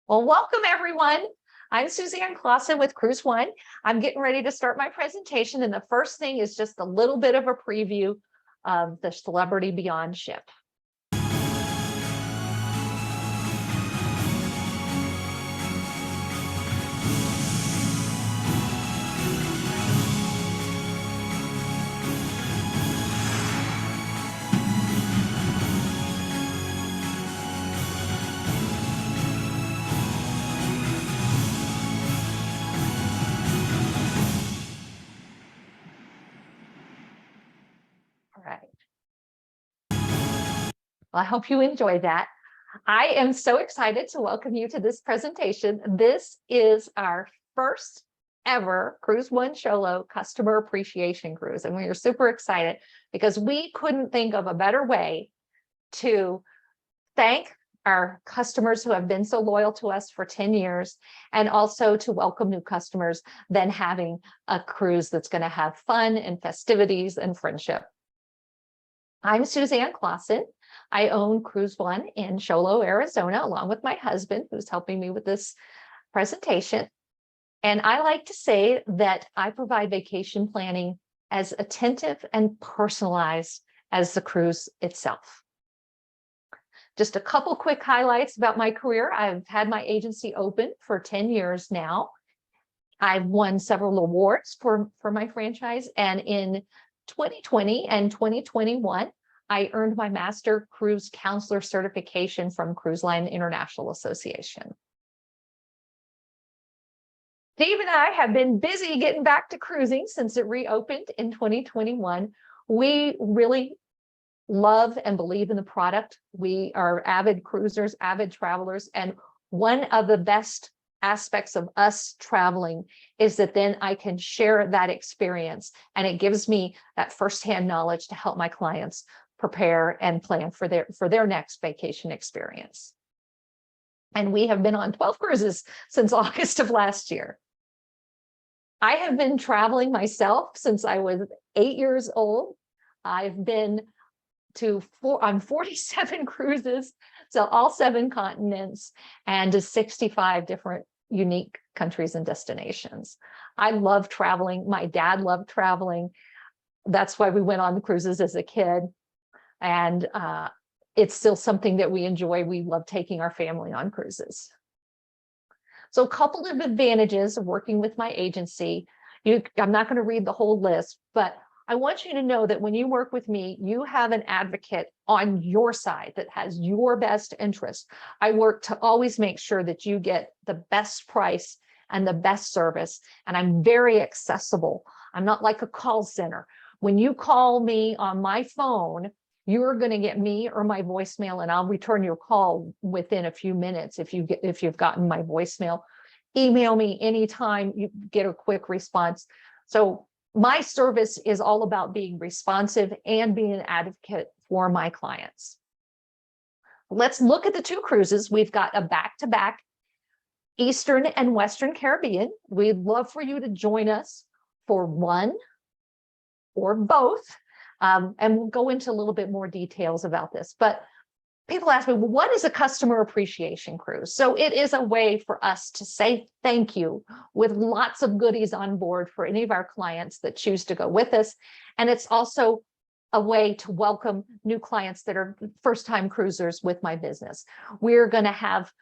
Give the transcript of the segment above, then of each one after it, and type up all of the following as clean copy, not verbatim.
Well, welcome everyone. I'm Suzanne with CruiseOne. I'm getting ready to start my presentation, and the first thing is just a little bit of a preview of the Celebrity Beyond ship. All right. Well, I hope you enjoy that. I am so excited to welcome you to this presentation. This is our first ever CruiseOne Solo Customer Appreciation Cruise, and we are super excited because we couldn't think of a better way to thank our customers who have been so loyal to us for 10 years, and also to welcome new customers than having a cruise that's going to have fun and festivities and friendship. I'm Suzanne Clausen. I own CruiseOne in Sholo, Arizona, along with my husband, who's helping me with this presentation. And I like to say that I provide vacation planning as attentive and personalized as the cruise itself. Just a couple quick highlights about my career. I've had my agency open for 10 years now. I've won several awards for my franchise. And in 2020 and 2021, I earned my Master Cruise Counselor certification from Cruise Line International Association. Dave and I have been busy getting back to cruising since it reopened in 2021. We really love and believe in the product. We are avid cruisers, avid travelers, and one of the best aspects of us traveling is that then I can share that experience, and it gives me that firsthand knowledge to help my clients prepare and plan for their next vacation experience. And we have been on 12 cruises since August of last year. I have been traveling myself since I was 8 years old. I've been on 47 cruises, so all 7 continents and to 65 different unique countries and destinations. I love traveling. My dad loved traveling. That's why we went on the cruises as a kid. And it's still something that we enjoy. We love taking our family on cruises. So a couple of advantages of working with my agency. I'm not going to read the whole list, but I want you to know that when you work with me, you have an advocate on your side that has your best interest. I work to always make sure that you get the best price and the best service, and I'm very accessible. I'm not like a call center. When you call me on my phone, you're going to get me or my voicemail, and I'll return your call within a few minutes if you've gotten my voicemail. Email me anytime, you get a quick response. So my service is all about being responsive and being an advocate for my clients. Let's look at the 2 cruises. We've got a back-to-back Eastern and Western Caribbean. We'd love for you to join us for one or both. And we'll go into a little bit more details about this. But people ask me, well, what is a customer appreciation cruise? So it is a way for us to say thank you with lots of goodies on board for any of our clients that choose to go with us. And it's also a way to welcome new clients that are first-time cruisers with my business. We're going to have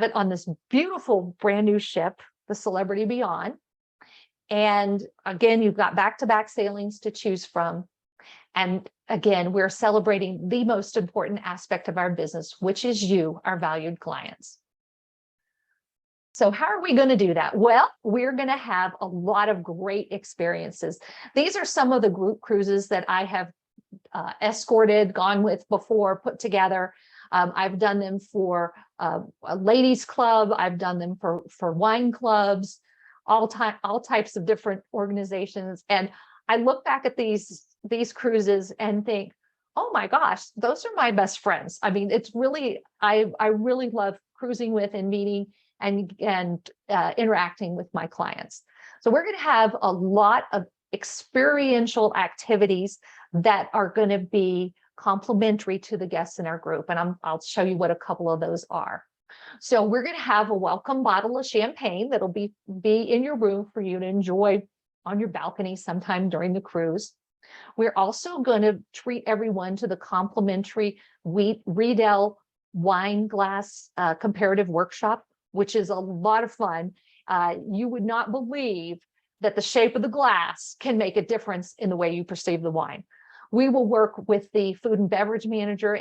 it on this beautiful brand new ship, the Celebrity Beyond. And again, you've got back-to-back sailings to choose from. And again, we're celebrating the most important aspect of our business, which is you, our valued clients. So how are we going to do that? Well, we're going to have a lot of great experiences. These are some of the group cruises that I have escorted, gone with before, put together. I've done them for a ladies club. I've done them for wine clubs, all types of different organizations. And I look back at these cruises and think, oh my gosh, those are my best friends. I mean, it's really, I really love cruising with and meeting and interacting with my clients. So we're going to have a lot of experiential activities that are going to be complementary to the guests in our group. And I'll show you what a couple of those are. So we're going to have a welcome bottle of champagne that'll be in your room for you to enjoy on your balcony sometime during the cruise. We're also going to treat everyone to the complimentary Riedel wine glass comparative workshop, which is a lot of fun. You would not believe that the shape of the glass can make a difference in the way you perceive the wine. We will work with the food and beverage manager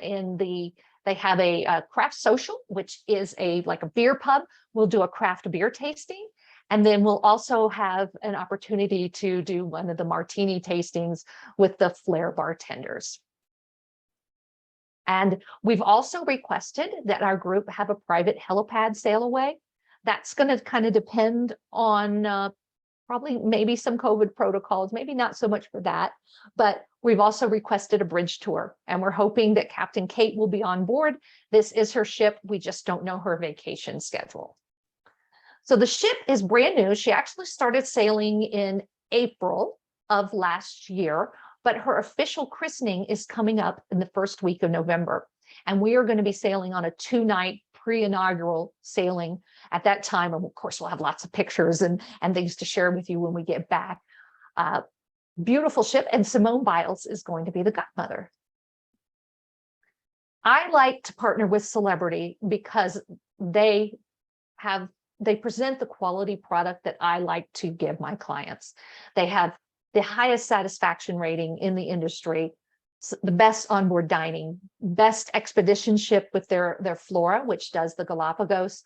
they have a craft social, which is like a beer pub. We'll do a craft beer tasting. And then we'll also have an opportunity to do one of the martini tastings with the flair bartenders. And we've also requested that our group have a private helipad sail away. That's going to kind of depend on probably maybe some COVID protocols, maybe not so much for that, but we've also requested a bridge tour, and we're hoping that Captain Kate will be on board. This is her ship. We just don't know her vacation schedule. So the ship is brand new. She actually started sailing in April of last year, but her official christening is coming up in the first week of November. And we are going to be sailing on a 2-night pre-inaugural sailing at that time. And of course, we'll have lots of pictures and things to share with you when we get back. Beautiful ship. And Simone Biles is going to be the godmother. I like to partner with Celebrity because they present the quality product that I like to give my clients. They have the highest satisfaction rating in the industry, the best onboard dining, best expedition ship with their Flora, which does the Galapagos.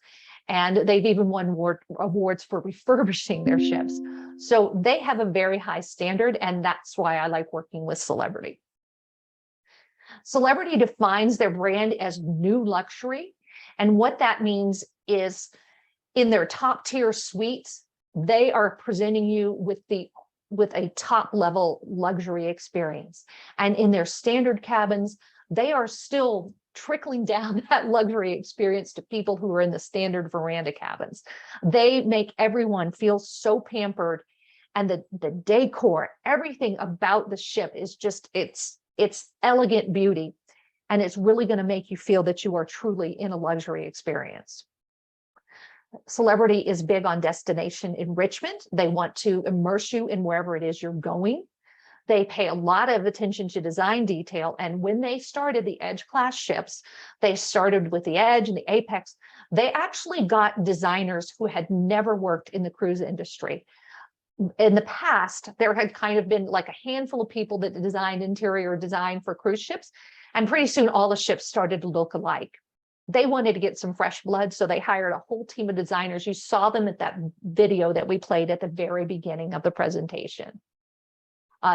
And they've even won awards for refurbishing their ships. So they have a very high standard, and that's why I like working with Celebrity. Celebrity defines their brand as new luxury. And what that means is in their top tier suites, they are presenting you with a top level luxury experience. And in their standard cabins, they are still trickling down that luxury experience to people who are in the standard veranda cabins. They make everyone feel so pampered, and the decor, everything about the ship is just, it's elegant beauty. And it's really going to make you feel that you are truly in a luxury experience. Celebrity is big on destination enrichment. They want to immerse you in wherever it is you're going. They pay a lot of attention to design detail. And when they started the Edge class ships, they started with the Edge and the Apex. They actually got designers who had never worked in the cruise industry. In the past, there had kind of been like a handful of people that designed interior design for cruise ships. And pretty soon all the ships started to look alike. They wanted to get some fresh blood, so they hired a whole team of designers. You saw them at that video that we played at the very beginning of the presentation.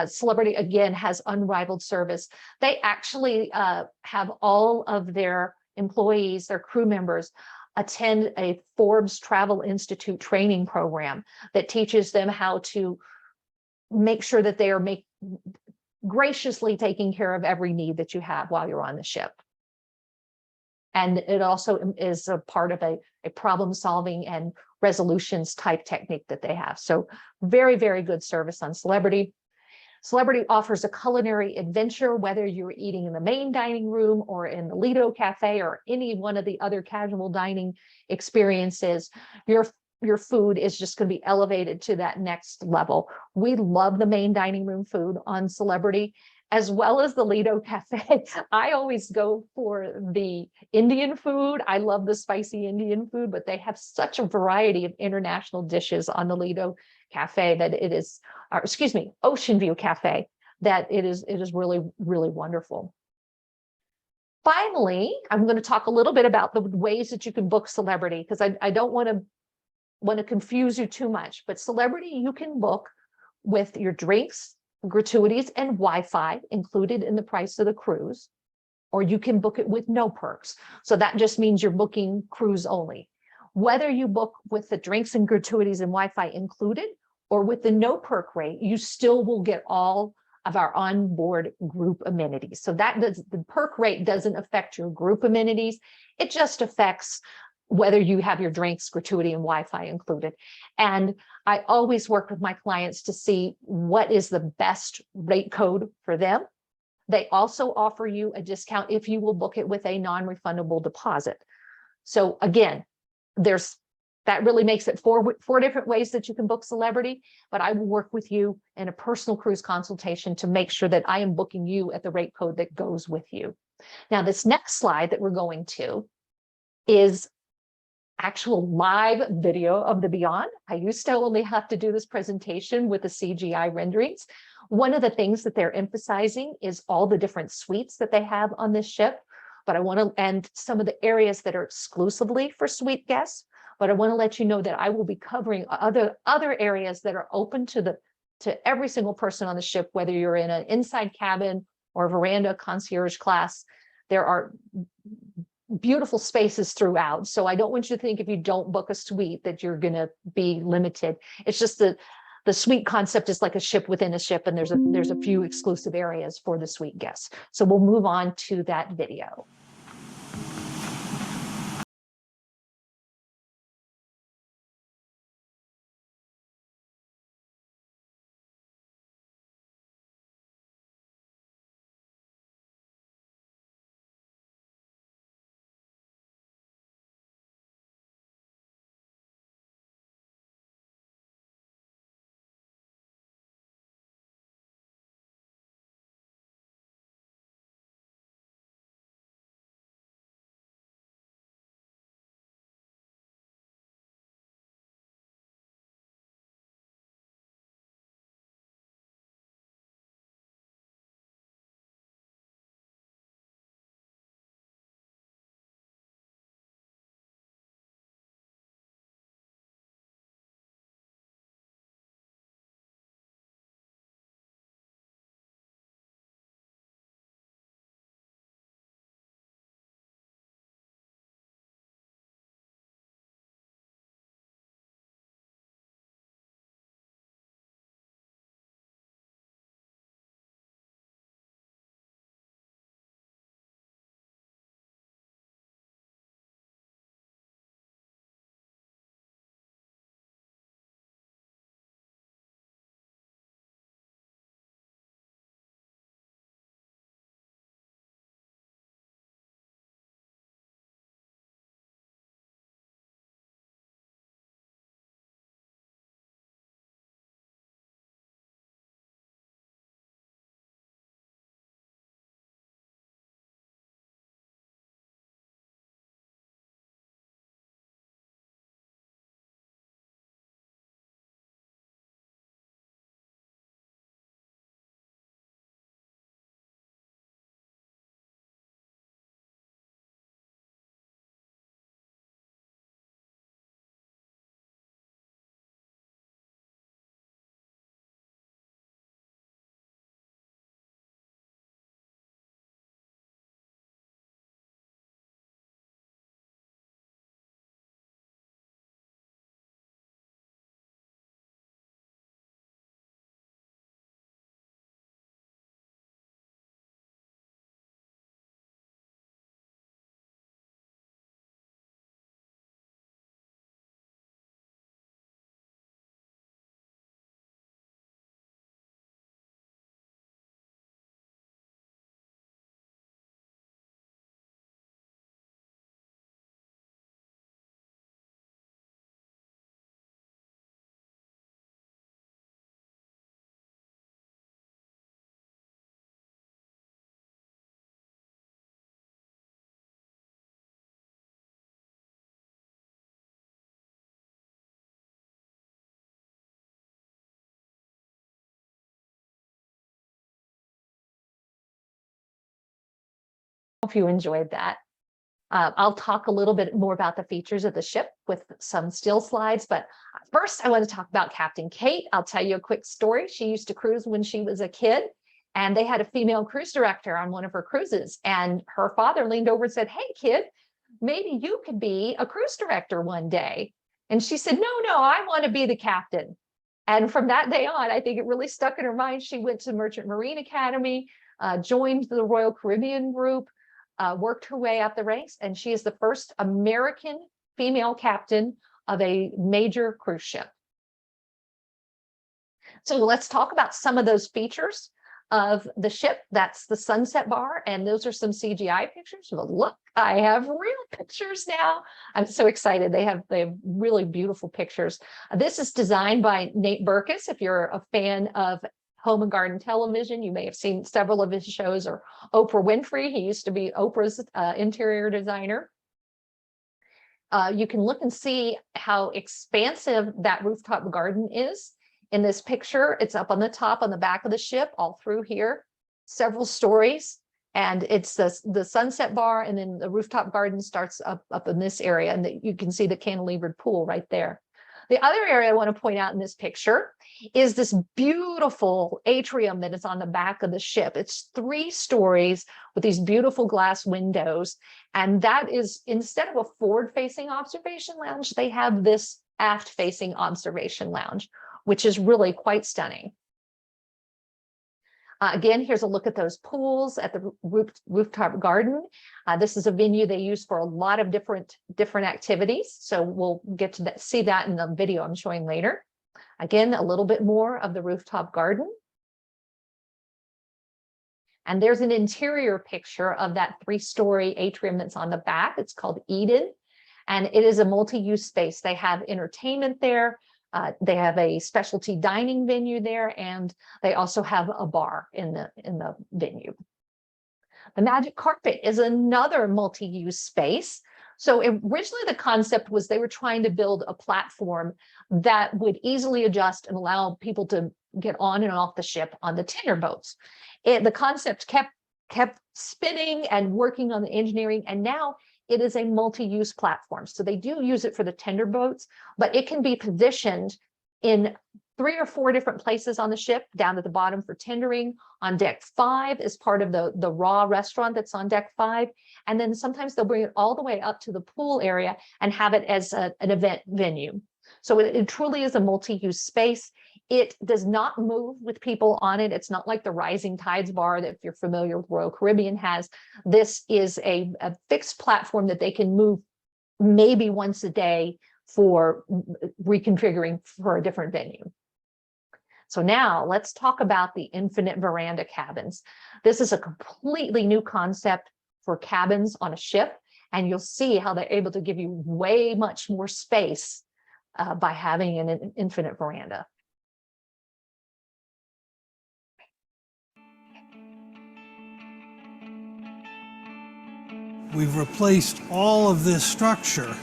Celebrity, again, has unrivaled service. They actually have all of their employees, their crew members, attend a Forbes Travel Institute training program that teaches them how to make sure that they are graciously taking care of every need that you have while you're on the ship. And it also is a part of a problem solving and resolutions type technique that they have. So very, very good service on Celebrity. Celebrity offers a culinary adventure, whether you're eating in the main dining room or in the Lido Cafe or any one of the other casual dining experiences. Your food is just going to be elevated to that next level. We love the main dining room food on Celebrity, as well as the Lido Cafe. I always go for the Indian food. I love the spicy Indian food, but they have such a variety of international dishes on the Lido Cafe that it is, Ocean View Cafe, that it is really, really wonderful. Finally, I'm going to talk a little bit about the ways that you can book Celebrity, because I don't want to confuse you too much, but Celebrity you can book with your drinks, gratuities, and Wi-Fi included in the price of the cruise, or you can book it with no perks. So that just means you're booking cruise only. Whether you book with the drinks and gratuities and Wi-Fi included, or with the no perk rate, you still will get all of our onboard group amenities. So the perk rate doesn't affect your group amenities. It just affects whether you have your drinks, gratuity, and Wi-Fi included. And I always work with my clients to see what is the best rate code for them. They also offer you a discount if you will book it with a non-refundable deposit. So again, that really makes it four different ways that you can book Celebrity, but I will work with you in a personal cruise consultation to make sure that I am booking you at the rate code that goes with you. Now, this next slide that we're going to is actual live video of the Beyond. I used to only have to do this presentation with the CGI renderings. One of the things that they're emphasizing is all the different suites that they have on this ship, but I want to, and some of the areas that are exclusively for suite guests, but I want to let you know that I will be covering other areas that are open to every single person on the ship, whether you're in an inside cabin or veranda concierge class. There are beautiful spaces throughout. So I don't want you to think if you don't book a suite that you're going to be limited. It's just the suite concept is like a ship within a ship, and there's a few exclusive areas for the suite guests. So we'll move on to that video. Hope you enjoyed that. I'll talk a little bit more about the features of the ship with some still slides, but first I want to talk about Captain Kate. I'll tell you a quick story. She used to cruise when she was a kid, and they had a female cruise director on one of her cruises, and her father leaned over and said, "Hey kid, maybe you could be a cruise director one day." And she said, no, I want to be the captain. And from that day on, I think it really stuck in her mind. She went to Merchant Marine Academy, joined the Royal Caribbean group, worked her way up the ranks, and she is the first American female captain of a major cruise ship. So let's talk about some of those features. of the ship. That's the sunset bar, and those are some CGI pictures. But look, I have real pictures now. I'm so excited. They have really beautiful pictures. This is designed by Nate Berkus. If you're a fan of Home and Garden Television, you may have seen several of his shows, or Oprah Winfrey. He used to be Oprah's interior designer. You can look and see how expansive that rooftop garden is. In this picture, it's up on the top, on the back of the ship, all through here, several stories. And it's the sunset bar, and then the rooftop garden starts up in this area, and you can see the cantilevered pool right there. The other area I want to point out in this picture is this beautiful atrium that is on the back of the ship. It's 3 stories with these beautiful glass windows. And that is, instead of a forward-facing observation lounge, they have this aft-facing observation lounge, which is really quite stunning. Again, here's a look at those pools at the rooftop garden. This is a venue they use for a lot of different activities. So we'll get to see that in the video I'm showing later. Again, a little bit more of the rooftop garden. And there's an interior picture of that 3-story atrium that's on the back. It's called Eden, and it is a multi-use space. They have entertainment there. They have a specialty dining venue there, and they also have a bar in the venue. The Magic Carpet is another multi-use space. So originally the concept was they were trying to build a platform that would easily adjust and allow people to get on and off the ship on the tender boats. The concept kept spinning and working on the engineering, and now it is a multi-use platform. So they do use it for the tender boats, but it can be positioned in 3 or 4 different places on the ship, down at the bottom for tendering, on deck 5 as part of the raw restaurant that's on deck 5. And then sometimes they'll bring it all the way up to the pool area and have it as an event venue. So it truly is a multi-use space. It does not move with people on it. It's not like the Rising Tides bar that, if you're familiar with, Royal Caribbean has. This is a fixed platform that they can move maybe once a day for reconfiguring for a different venue. So now let's talk about the infinite veranda cabins. This is a completely new concept for cabins on a ship, and you'll see how they're able to give you way much more space by having an infinite veranda. We've replaced all of this structure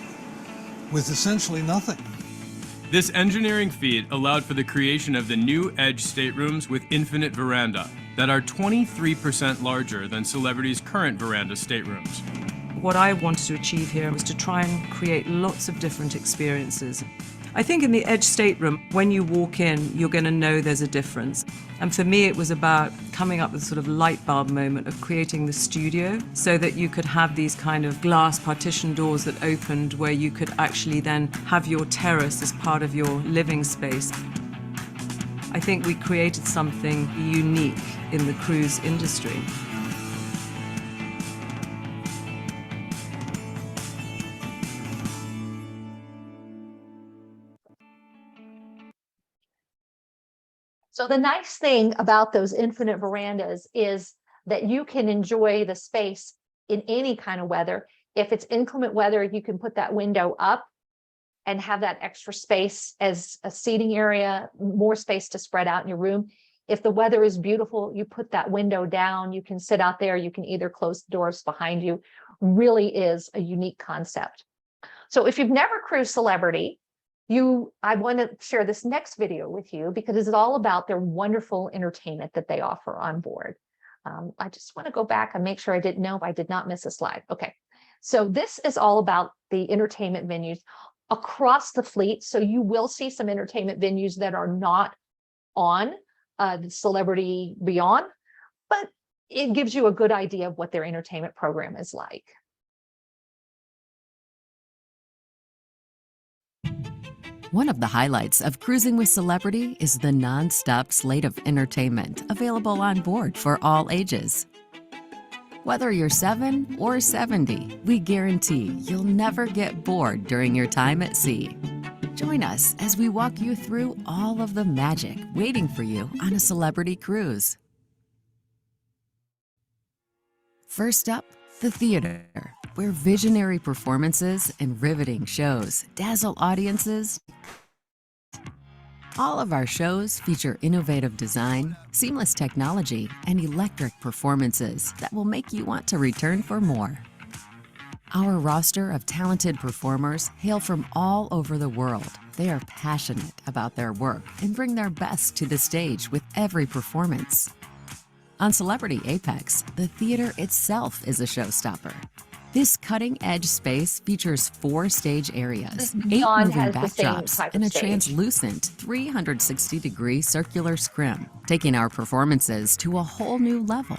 with essentially nothing. This engineering feat allowed for the creation of the new Edge staterooms with infinite veranda that are 23% larger than Celebrity's current veranda staterooms. What I wanted to achieve here was to try and create lots of different experiences. I think in the Edge stateroom, when you walk in, you're going to know there's a difference. And for me, it was about coming up with a sort of light bulb moment of creating the studio so that you could have these kind of glass partition doors that opened where you could actually then have your terrace as part of your living space. I think we created something unique in the cruise industry. So the nice thing about those infinite verandas is that you can enjoy the space in any kind of weather. If it's inclement weather, you can put that window up and have that extra space as a seating area, more space to spread out in your room. If the weather is beautiful, you put that window down, you can sit out there, you can either close the doors behind you. Really is a unique concept. So if you've never cruised Celebrity, I want to share this next video with you because it's all about their wonderful entertainment that they offer on board. I just want to go back and make sure I did not miss a slide. Okay, so this is all about the entertainment venues across the fleet. So you will see some entertainment venues that are not on the Celebrity Beyond, but it gives you a good idea of what their entertainment program is like. One of the highlights of cruising with Celebrity is the non-stop slate of entertainment available on board for all ages. Whether you're 7 or 70, we guarantee you'll never get bored during your time at sea. Join us as we walk you through all of the magic waiting for you on a Celebrity cruise. First up, the theater, where visionary performances and riveting shows dazzle audiences. All of our shows feature innovative design, seamless technology, and electric performances that will make you want to return for more. Our roster of talented performers hail from all over the world. They are passionate about their work and bring their best to the stage with every performance. On Celebrity Apex, the theater itself is a showstopper. This cutting-edge space features 4 stage areas, 8 John moving has the same backdrops, type of and a stage. translucent 360-degree circular scrim, taking our performances to a whole new level.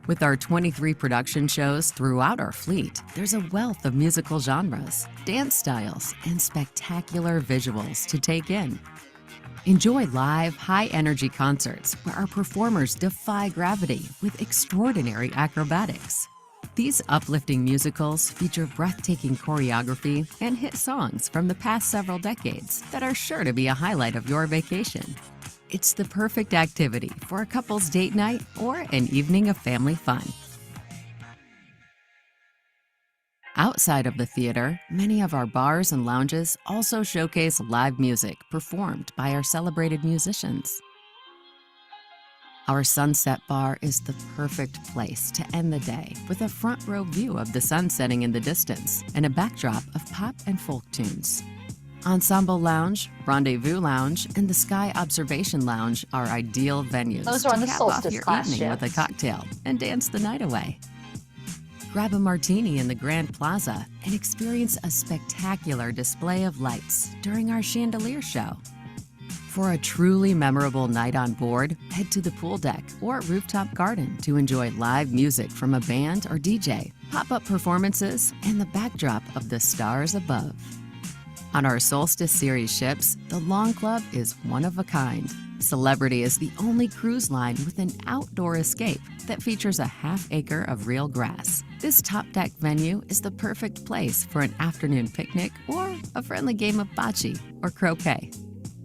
With our 23 production shows throughout our fleet, there's a wealth of musical genres, dance styles, and spectacular visuals to take in. Enjoy live, high-energy concerts where our performers defy gravity with extraordinary acrobatics. These uplifting musicals feature breathtaking choreography and hit songs from the past several decades that are sure to be a highlight of your vacation. It's the perfect activity for a couple's date night or an evening of family fun. Outside of the theater, many of our bars and lounges also showcase live music performed by our celebrated musicians. Our Sunset Bar is the perfect place to end the day with a front row view of the sun setting in the distance and a backdrop of pop and folk tunes. Ensemble Lounge, Rendezvous Lounge, and the Sky Observation Lounge are ideal venues Those are on to the cap off Solstice your class evening with a ships. cocktail and dance the night away. Grab a martini in the Grand Plaza and experience a spectacular display of lights during our chandelier show. For a truly memorable night on board, head to the pool deck or rooftop garden to enjoy live music from a band or DJ, pop-up performances, and the backdrop of the stars above. On our Solstice Series ships, the Long Club is one of a kind. Celebrity is the only cruise line with an outdoor escape that features a half-acre of real grass. This top-deck venue is the perfect place for an afternoon picnic or a friendly game of bocce or croquet.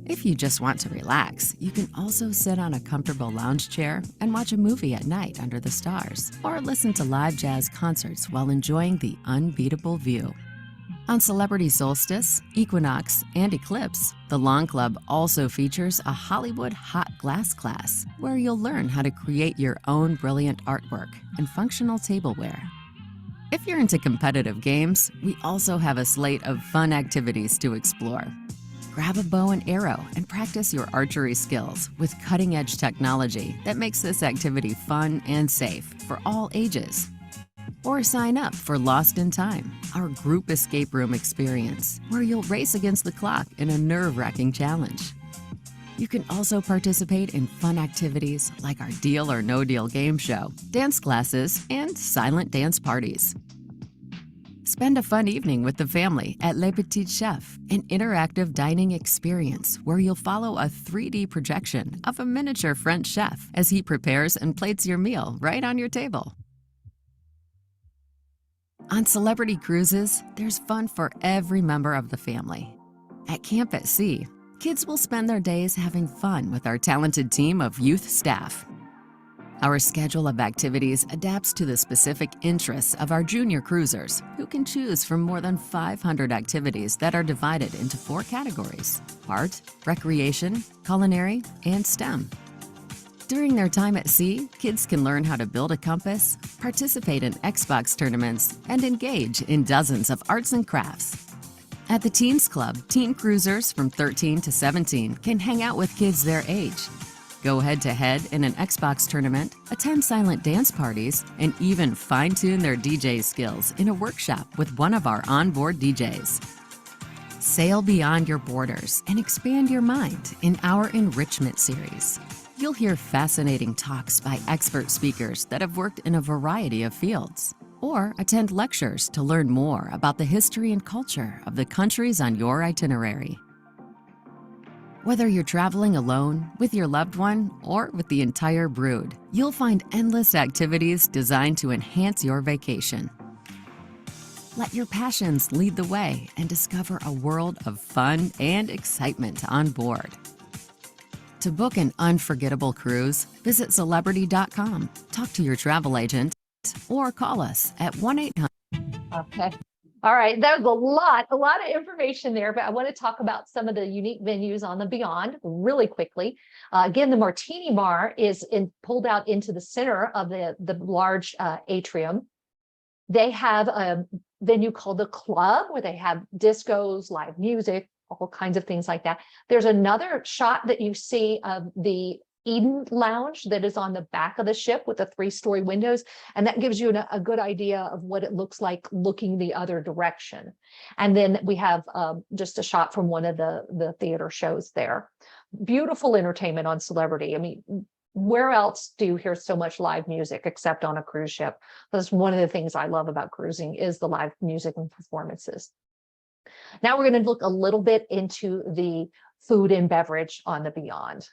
If you just want to relax, you can also sit on a comfortable lounge chair and watch a movie at night under the stars, or listen to live jazz concerts while enjoying the unbeatable view. On Celebrity Solstice, Equinox, and Eclipse, the Long Club also features a Hollywood hot glass class where you'll learn how to create your own brilliant artwork and functional tableware. If you're into competitive games, we also have a slate of fun activities to explore. Grab a bow and arrow and practice your archery skills with cutting-edge technology that makes this activity fun and safe for all ages. Or sign up for Lost in Time, our group escape room experience, where you'll race against the clock in a nerve-wracking challenge. You can also participate in fun activities like our Deal or No Deal game show, dance classes, and silent dance parties. Spend a fun evening with the family at Le Petit Chef, an interactive dining experience where you'll follow a 3D projection of a miniature French chef as he prepares and plates your meal right on your table. On Celebrity Cruises, there's fun for every member of the family. At Camp at Sea, kids will spend their days having fun with our talented team of youth staff. Our schedule of activities adapts to the specific interests of our junior cruisers, who can choose from more than 500 activities that are divided into 4 categories: art, recreation, culinary, and STEM. During their time at sea, kids can learn how to build a compass, participate in Xbox tournaments, and engage in dozens of arts and crafts. At the Teens Club, teen cruisers from 13 to 17 can hang out with kids their age, go head-to-head in an Xbox tournament, attend silent dance parties, and even fine-tune their DJ skills in a workshop with one of our onboard DJs. Sail beyond your borders and expand your mind in our Enrichment series. You'll hear fascinating talks by expert speakers that have worked in a variety of fields, or attend lectures to learn more about the history and culture of the countries on your itinerary. Whether you're traveling alone, with your loved one, or with the entire brood, you'll find endless activities designed to enhance your vacation. Let your passions lead the way and discover a world of fun and excitement on board. To book an unforgettable cruise, visit Celebrity.com, talk to your travel agent, or call us at 1-800. Okay. All right. That was a lot of information there, but I want to talk about some of the unique venues on the Beyond really quickly. Again, the Martini Bar is pulled out into the center of the large atrium. They have a venue called the Club where they have discos, live music, all kinds of things like that. There's another shot that you see of the Eden Lounge that is on the back of the ship with the 3-story windows. And that gives you a good idea of what it looks like looking the other direction. And then we have just a shot from one of the theater shows there. Beautiful entertainment on Celebrity. I mean, where else do you hear so much live music except on a cruise ship? That's one of the things I love about cruising is the live music and performances. Now we're going to look a little bit into the food and beverage on the Beyond.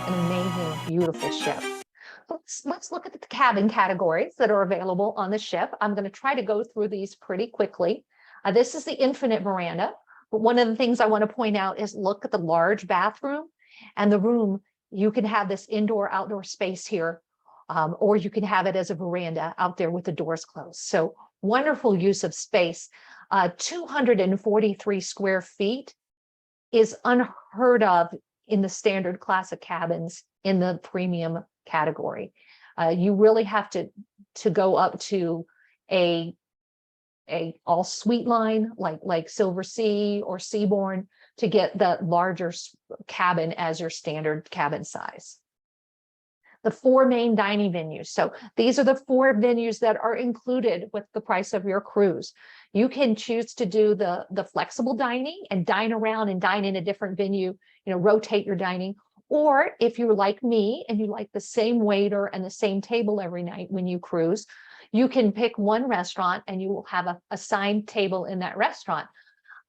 An amazing, beautiful ship. Let's look at the cabin categories that are available on the ship. I'm going to try to go through these pretty quickly. This is the infinite veranda. But one of the things I want to point out is look at the large bathroom and the room. You can have this indoor-outdoor space here, or you can have it as a veranda out there with the doors closed. So wonderful use of space. 243 square feet is unheard of in the standard class of cabins in the premium category. You really have to go up to a a all suite line like Silver Sea or Seabourn to get the larger cabin as your standard cabin size. The 4 main dining venues. So these are the 4 venues that are included with the price of your cruise. You can choose to do the flexible dining and dine around and dine in a different venue, rotate your dining. Or if you're like me and you like the same waiter and the same table every night when you cruise, you can pick one restaurant and you will have a assigned table in that restaurant.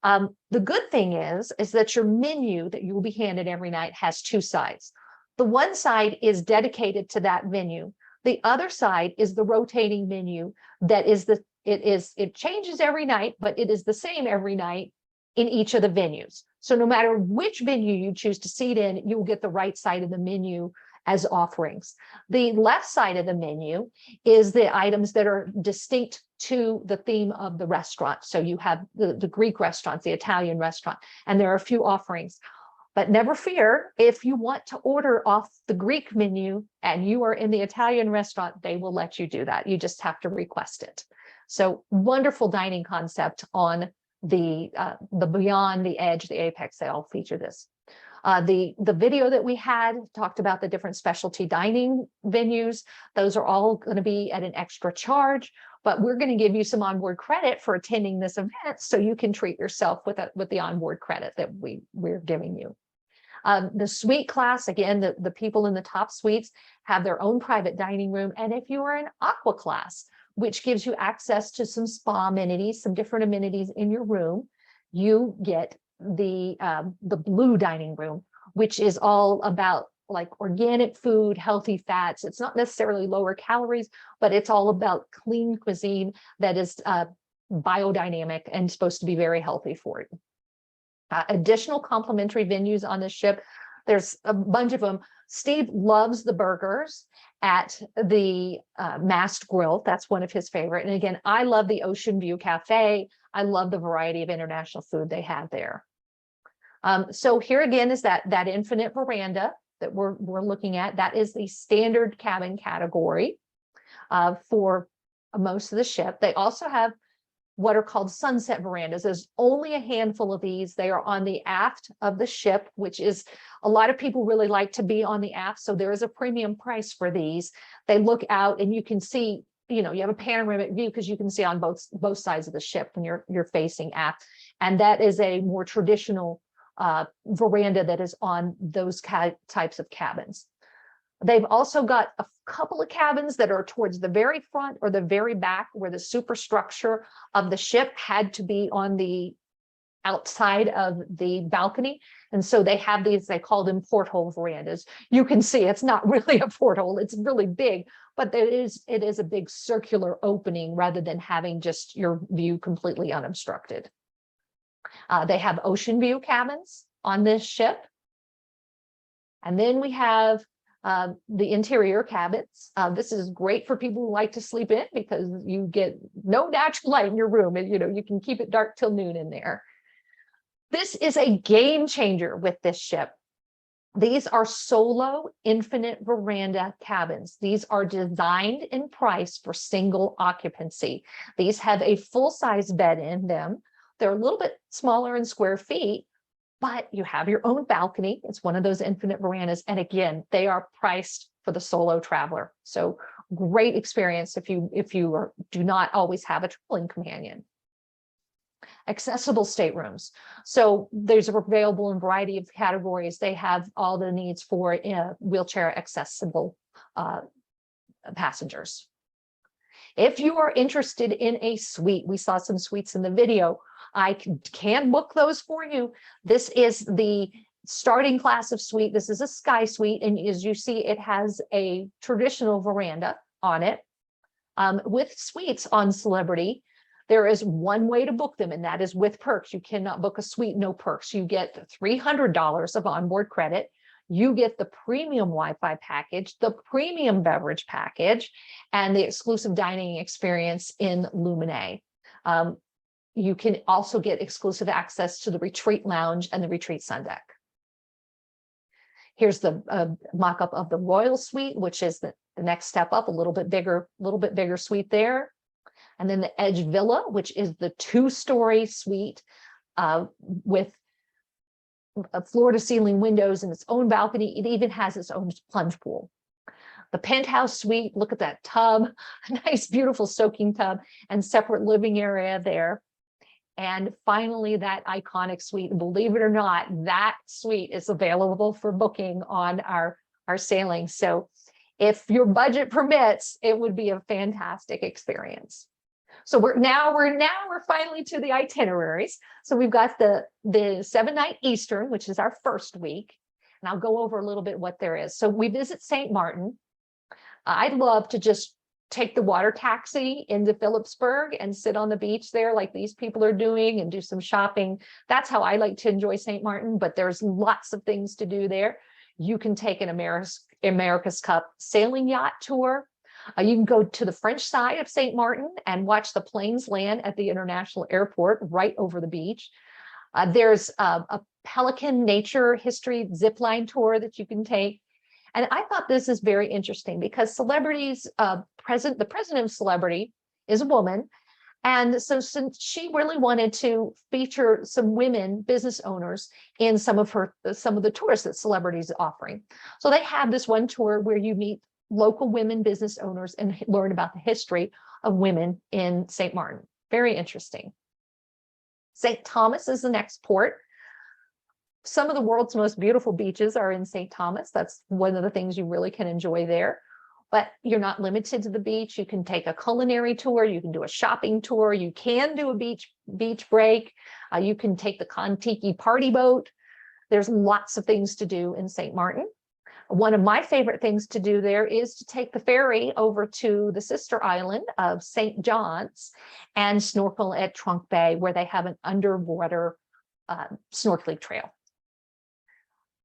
The good thing is that your menu that you will be handed every night has 2 sides. The one side is dedicated to that venue. The other side is the rotating menu that is it changes every night, but it is the same every night in each of the venues. So no matter which venue you choose to seat in, you will get the right side of the menu as offerings. The left side of the menu is the items that are distinct to the theme of the restaurant. So you have the Greek restaurants, the Italian restaurant, and there are a few offerings. But never fear, if you want to order off the Greek menu and you are in the Italian restaurant, they will let you do that. You just have to request it. So wonderful dining concept on the Beyond, the Edge, the Apex, they all feature this. The video that we had talked about the different specialty dining venues. Those are all going to be at an extra charge, but we're going to give you some onboard credit for attending this event so you can treat yourself with the onboard credit that we're giving you. The suite class, again, the people in the top suites have their own private dining room. And if you are an aqua class, which gives you access to some spa amenities, some different amenities in your room, you get the blue dining room, which is all about like organic food, healthy fats. It's not necessarily lower calories, but it's all about clean cuisine that is biodynamic and supposed to be very healthy for you. Additional complimentary venues on this ship. There's a bunch of them. Steve loves the burgers at the Mast Grill. That's one of his favorite. And again, I love the Ocean View Cafe. I love the variety of international food they have there. So here again is that infinite veranda that we're looking at. That is the standard cabin category for most of the ship. They also have what are called sunset verandas. There's only a handful of these. They are on the aft of the ship, which is a lot of people really like to be on the aft. So there is a premium price for these. They look out and you can see, you have a panoramic view because you can see on both sides of the ship when you're facing aft. And that is a more traditional veranda that is on those types of cabins. They've also got a couple of cabins that are towards the very front or the very back where the superstructure of the ship had to be on the outside of the balcony. And so they have these, they call them porthole verandas. You can see it's not really a porthole, it's really big, but it is a big circular opening rather than having just your view completely unobstructed. They have ocean view cabins on this ship. And then we have the interior cabins. This is great for people who like to sleep in because you get no natural light in your room and you can keep it dark till noon in there. This is a game changer with this ship. These are solo infinite veranda cabins. These are designed and priced for single occupancy. These have a full-size bed in them. They're a little bit smaller in square feet, but you have your own balcony. It's one of those infinite verandas. And again, they are priced for the solo traveler. So great experience if you do not always have a traveling companion. Accessible staterooms. So these are available in a variety of categories. They have all the needs for wheelchair accessible passengers. If you are interested in a suite, we saw some suites in the video, I can book those for you. This is the starting class of suite. This is a sky suite. And as you see, it has a traditional veranda on it. With suites on Celebrity, there is one way to book them, and that is with perks. You cannot book a suite, no perks. You get $300 of onboard credit. You get the premium Wi-Fi package, the premium beverage package, and the exclusive dining experience in Lumine. You can also get exclusive access to the retreat lounge and the retreat sun deck. Here's the mock-up of the Royal Suite, which is the next step up, a little bit bigger suite there. And then the Edge Villa, which is the 2-story suite with floor-to-ceiling windows and its own balcony. It even has its own plunge pool. The penthouse suite, look at that tub, a nice, beautiful soaking tub and separate living area there. And finally, that iconic suite, believe it or not, that suite is available for booking on our sailing. So if your budget permits, it would be a fantastic experience. So we're finally to the itineraries. So we've got the 7-night Eastern, which is our first week. And I'll go over a little bit what there is. So we visit St. Martin. I'd love to just take the water taxi into Phillipsburg and sit on the beach there like these people are doing and do some shopping. That's how I like to enjoy St. Martin, but there's lots of things to do there. You can take an America's Cup sailing yacht tour. You can go to the French side of St. Martin and watch the planes land at the international airport right over the beach. There's a Pelican nature history zipline tour that you can take. And I thought this is very interesting because celebrities, the president of Celebrity is a woman. And so since she really wanted to feature some women business owners in some of the tours that Celebrity is offering. So they have this one tour where you meet local women business owners and learn about the history of women in St. Martin. Very interesting. St. Thomas is the next port. Some of the world's most beautiful beaches are in St. Thomas. That's one of the things you really can enjoy there. But you're not limited to the beach. You can take a culinary tour. You can do a shopping tour. You can do a beach break. You can take the Kon-Tiki party boat. There's lots of things to do in St. Martin. One of my favorite things to do there is to take the ferry over to the sister island of St. John's and snorkel at Trunk Bay, where they have an underwater snorkeling trail.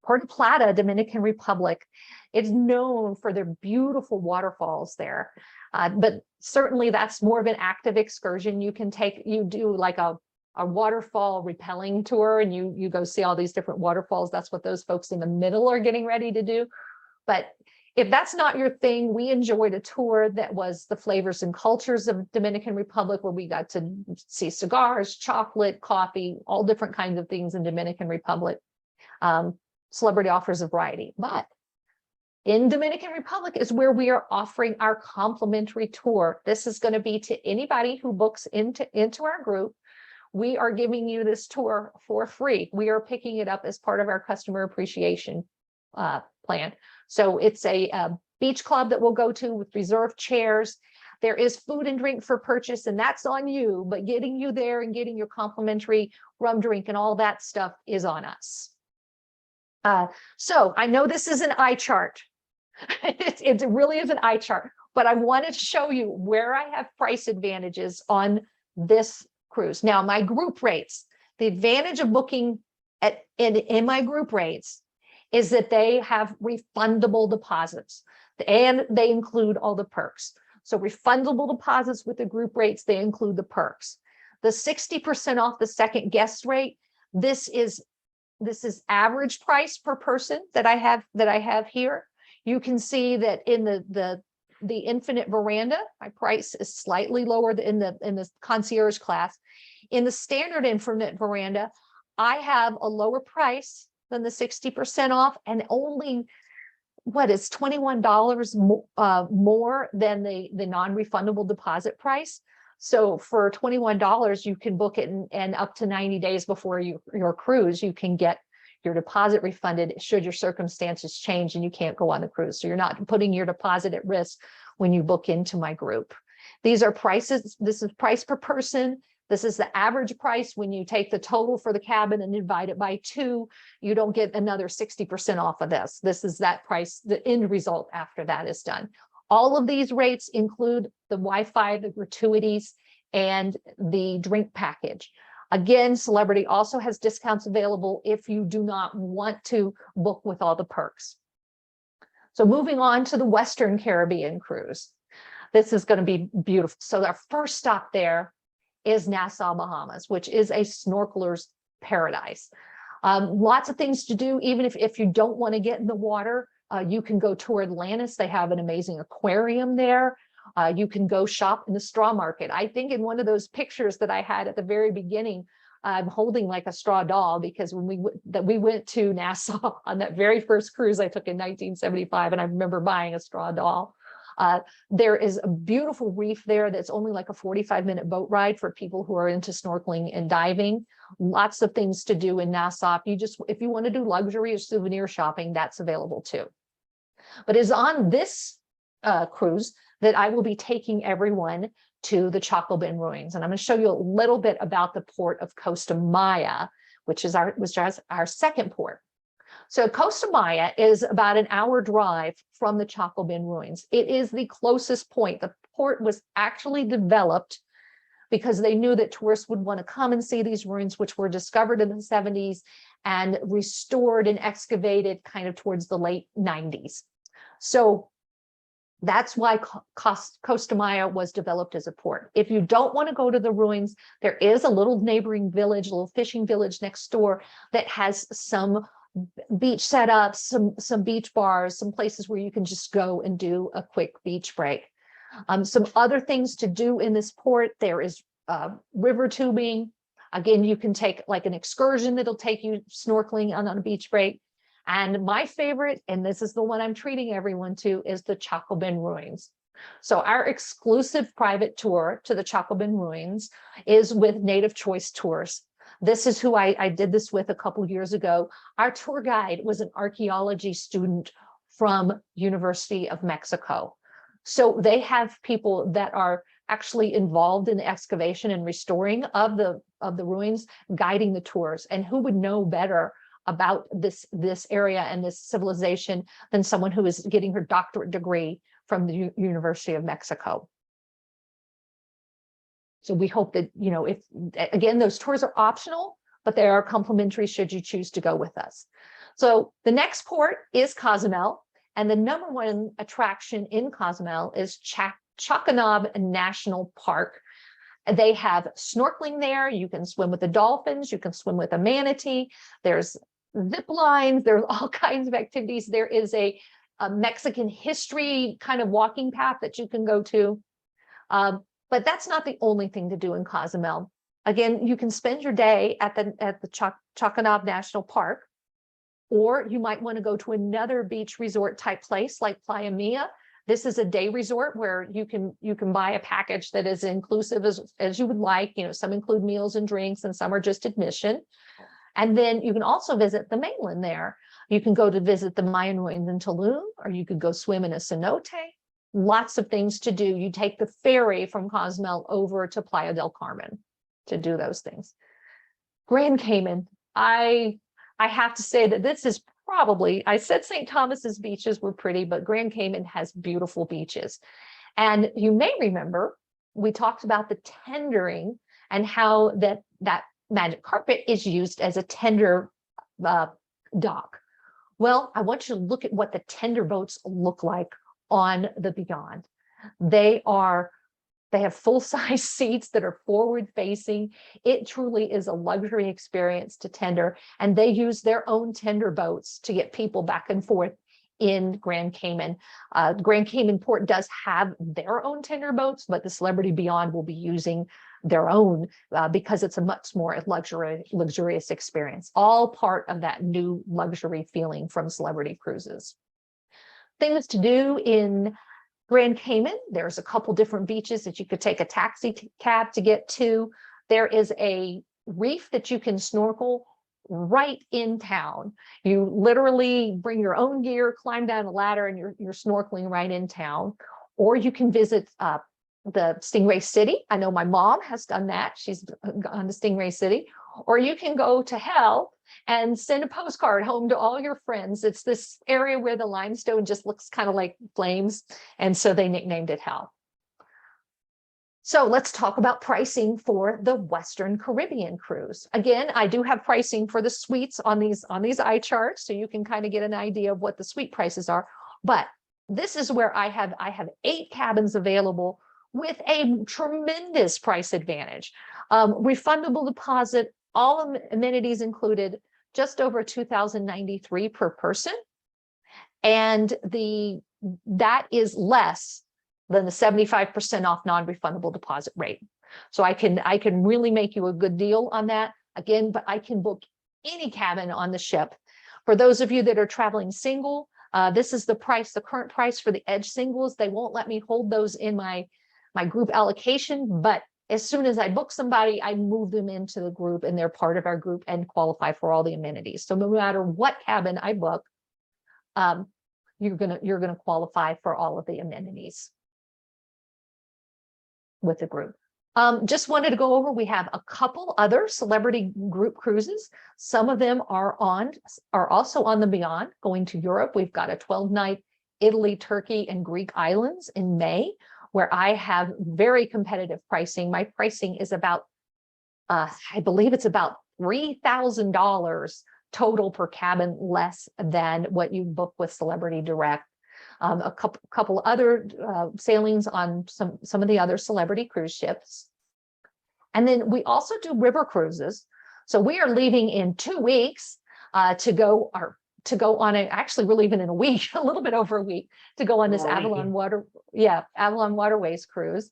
Puerto Plata, Dominican Republic, is known for their beautiful waterfalls there. But certainly that's more of an active excursion. You do like a waterfall rappelling tour and you go see all these different waterfalls. That's what those folks in the middle are getting ready to do. But if that's not your thing, we enjoyed a tour that was the flavors and cultures of Dominican Republic, where we got to see cigars, chocolate, coffee, all different kinds of things in Dominican Republic. Celebrity offers a variety, but in Dominican Republic is where we are offering our complimentary tour. This is going to be to anybody who books into our group. We are giving you this tour for free. We are picking it up as part of our customer appreciation plan. So it's a beach club that we'll go to with reserved chairs. There is food and drink for purchase, and that's on you, but getting you there and getting your complimentary rum drink and all that stuff is on us. So I know this is an eye chart. It really is an eye chart, but I wanted to show you where I have price advantages on this cruise. Now, my group rates, the advantage of booking in my group rates is that they have refundable deposits and they include all the perks. So refundable deposits with the group rates, they include the perks. The 60% off the second guest rate, this is average price per person that I have here. You can see that in the infinite veranda, my price is slightly lower in the concierge class. In the standard infinite veranda, I have a lower price than the 60% off, and only what is $21 more than the non-refundable deposit price. So for $21, you can book it and up to 90 days before your cruise, you can get your deposit refunded should your circumstances change and you can't go on the cruise. So you're not putting your deposit at risk when you book into my group. These are prices. This is price per person. This is the average price. When you take the total for the cabin and divide it by 2, you don't get another 60% off of this. This is that price, the end result after that is done. All of these rates include the Wi-Fi, the gratuities, and the drink package. Again, Celebrity also has discounts available if you do not want to book with all the perks. So moving on to the Western Caribbean cruise. This is going to be beautiful. So our first stop there is Nassau, Bahamas, which is a snorkeler's paradise. Lots of things to do, even if you don't want to get in the water. You can go tour Atlantis. They have an amazing aquarium there. You can go shop in the straw market. I think in one of those pictures that I had at the very beginning, I'm holding like a straw doll, because when we went to Nassau on that very first cruise I took in 1975, and I remember buying a straw doll. There is a beautiful reef there that's only like a 45-minute boat ride for people who are into snorkeling and diving. Lots of things to do in Nassau. If you want to do luxury or souvenir shopping, that's available too. But it's on this cruise that I will be taking everyone to the Chocobin ruins. And I'm going to show you a little bit about the port of Costa Maya, which is our second port. So Costa Maya is about an hour drive from the Chocobin ruins. It is the closest point. The port was actually developed because they knew that tourists would want to come and see these ruins, which were discovered in the 70s and restored and excavated kind of towards the late 90s. So that's why Costa Maya was developed as a port. If you don't want to go to the ruins, there is a little neighboring village, a little fishing village next door that has some beach setups, some beach bars, some places where you can just go and do a quick beach break. Some other things to do in this port, there is river tubing. Again, you can take like an excursion that'll take you snorkeling on a beach break. And my favorite, and this is the one I'm treating everyone to, is the Chocobin ruins. So our exclusive private tour to the Chocobin ruins is with Native Choice Tours. This is who I did this with a couple years ago. Our tour guide was an archaeology student from University of Mexico. So they have people that are actually involved in the excavation and restoring of the ruins, guiding the tours. And who would know better about this area and this civilization than someone who is getting her doctorate degree from the University of Mexico. So we hope that, you know, if again, those tours are optional, but they are complimentary should you choose to go with us. So the next port is Cozumel, and the number one attraction in Cozumel is Chacanab National Park. They have snorkeling there. You can swim with the dolphins. You can swim with a manatee. There's zip lines. There's all kinds of activities. There is a Mexican history kind of walking path that you can go to. But that's not the only thing to do in Cozumel. Again, you can spend your day at the Chacanab National Park, or you might want to go to another beach resort type place like Playa Mia. This is a day resort where you can buy a package that is inclusive as you would like. You know, some include meals and drinks, and some are just admission. And then you can also visit the mainland there. You can go to visit the Mayan ruins in Tulum, or you could go swim in a cenote. Lots of things to do. You take the ferry from Cozumel over to Playa del Carmen to do those things. Grand Cayman, I have to say that this is probably, I said St. Thomas's beaches were pretty, but Grand Cayman has beautiful beaches. And you may remember, we talked about the tendering and how that magic carpet is used as a tender dock. Well, I want you to look at what the tender boats look like on the Beyond. They have full-size seats that are forward facing. It truly is a luxury experience to tender, and they use their own tender boats to get people back and forth in Grand Cayman. Grand Cayman Port does have their own tender boats, but the Celebrity Beyond will be using their own because it's a much more luxurious experience, all part of that new luxury feeling from Celebrity Cruises. Things to do in Grand Cayman, there's a couple different beaches that you could take a taxi cab to get to. There is a reef that you can snorkel right in town. You literally bring your own gear, climb down a ladder, and you're snorkeling right in town. Or you can visit the Stingray City. I know my mom has done that. She's gone to Stingray City. Or you can go to Hell and send a postcard home to all your friends. It's this area where the limestone just looks kind of like flames, and so they nicknamed it Hell. So let's talk about pricing for the Western Caribbean cruise. Again, I do have pricing for the suites on these eye charts, so you can kind of get an idea of what the suite prices are. But this is where I have 8 cabins available with a tremendous price advantage. Refundable deposit, all amenities included, just over $2,093 per person. And that is less than the 75% off non-refundable deposit rate. So I can really make you a good deal on that again, but I can book any cabin on the ship. For those of you that are traveling single, this is the price, the current price for the Edge singles. They won't let me hold those in my group allocation, but as soon as I book somebody, I move them into the group and they're part of our group and qualify for all the amenities. So no matter what cabin I book, you're gonna qualify for all of the amenities with the group. Just wanted to go over, we have a couple other celebrity group cruises. Some of them are also on the Beyond, going to Europe. We've got a 12-night Italy, Turkey, and Greek islands in May, where I have very competitive pricing. My pricing is about, I believe it's about $3,000 total per cabin, less than what you book with Celebrity Direct. A couple other sailings on some of the other celebrity cruise ships. And then we also do river cruises. So we are leaving in 2 weeks to go on actually we're leaving in a week, a little bit over a week, to go on this Avalon Waterways cruise.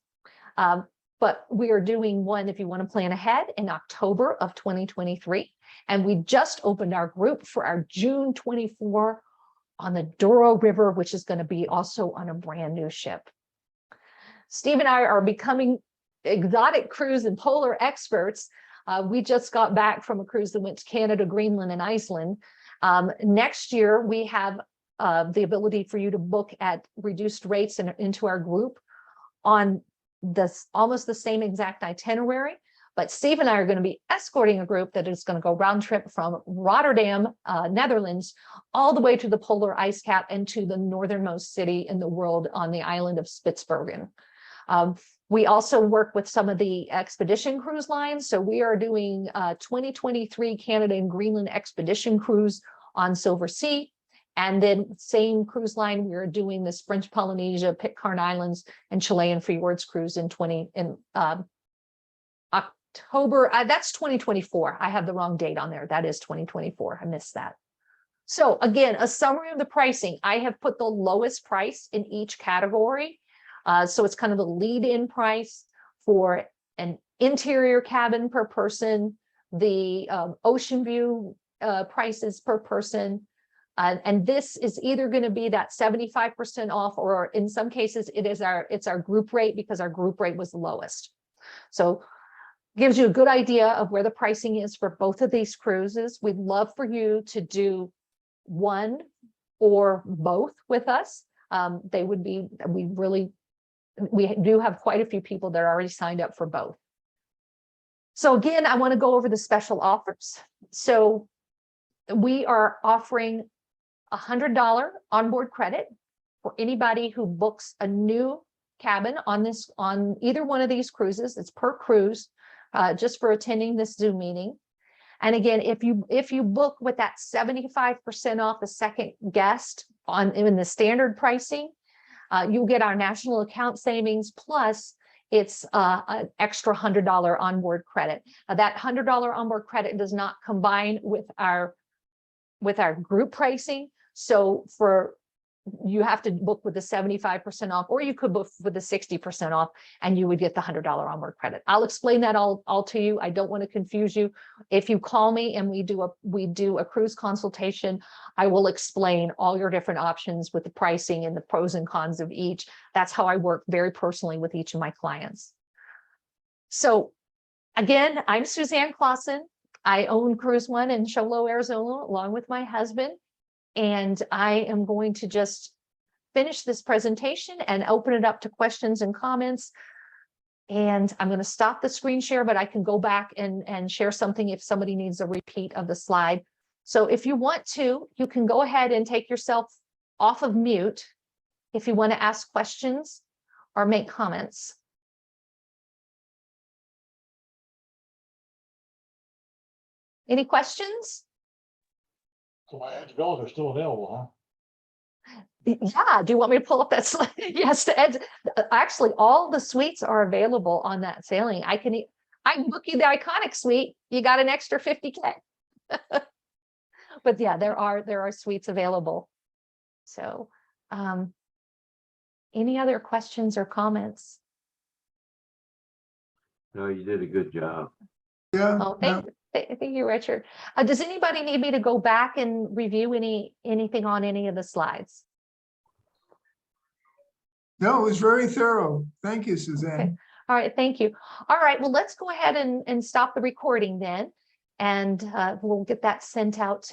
But we are doing one, if you want to plan ahead, in October of 2023. And we just opened our group for our June 24 on the Douro River, which is going to be also on a brand new ship. Steve and I are becoming exotic cruise and polar experts. We just got back from a cruise that went to Canada, Greenland, and Iceland. Next year, we have the ability for you to book at reduced rates into our group on this almost the same exact itinerary. But Steve and I are going to be escorting a group that is going to go round trip from Rotterdam, Netherlands, all the way to the polar ice cap and to the northernmost city in the world on the island of Spitsbergen. We also work with some of the expedition cruise lines. So we are doing 2023 Canada and Greenland expedition cruise on Silver Sea. And then same cruise line, we are doing this French Polynesia, Pitcairn Islands, and Chilean Fjords cruise in October. That's 2024. I have the wrong date on there. That is 2024. I missed that. So again, a summary of the pricing. I have put the lowest price in each category. So it's kind of the lead-in price for an interior cabin per person, the ocean view prices per person. And this is either going to be that 75% off, or in some cases it's our group rate, because our group rate was the lowest. So gives you a good idea of where the pricing is for both of these cruises. We'd love for you to do one or both with us. We do have quite a few people that are already signed up for both. So again, I want to go over the special offers. So we are offering $100 onboard credit for anybody who books a new cabin on either one of these cruises. It's per cruise, just for attending this Zoom meeting. And again, if you book with that 75% off a second guest in the standard pricing, you'll get our national account savings, plus it's an extra $100 onboard credit. That $100 onboard credit does not combine with our group pricing. So you have to book with the 75% off, or you could book with the 60% off, and you would get the $100 onboard credit. I'll explain that all to you. I don't want to confuse you. If you call me and we do a cruise consultation, I will explain all your different options with the pricing and the pros and cons of each. That's how I work very personally with each of my clients. So again, I'm Suzanne Clausen. I own CruiseOne in Show Low, Arizona, along with my husband. And I am going to just finish this presentation and open it up to questions and comments. And I'm going to stop the screen share, but I can go back and share something if somebody needs a repeat of the slide. So if you want to, you can go ahead and take yourself off of mute if you want to ask questions or make comments. Any questions? So my Edge bills are still available, huh? Yeah, do you want me to pull up that slide? Yes, actually, all the suites are available on that sailing. I can book you the Iconic suite. You got an extra 50K. But yeah, there are suites available. So Any other questions or comments? No, you did a good job. Yeah. Oh, thank you, Richard. Does anybody need me to go back and review anything on any of the slides? No, it was very thorough. Thank you, Suzanne. Okay. All right, thank you. All right, well, let's go ahead and stop the recording then. And we'll get that sent out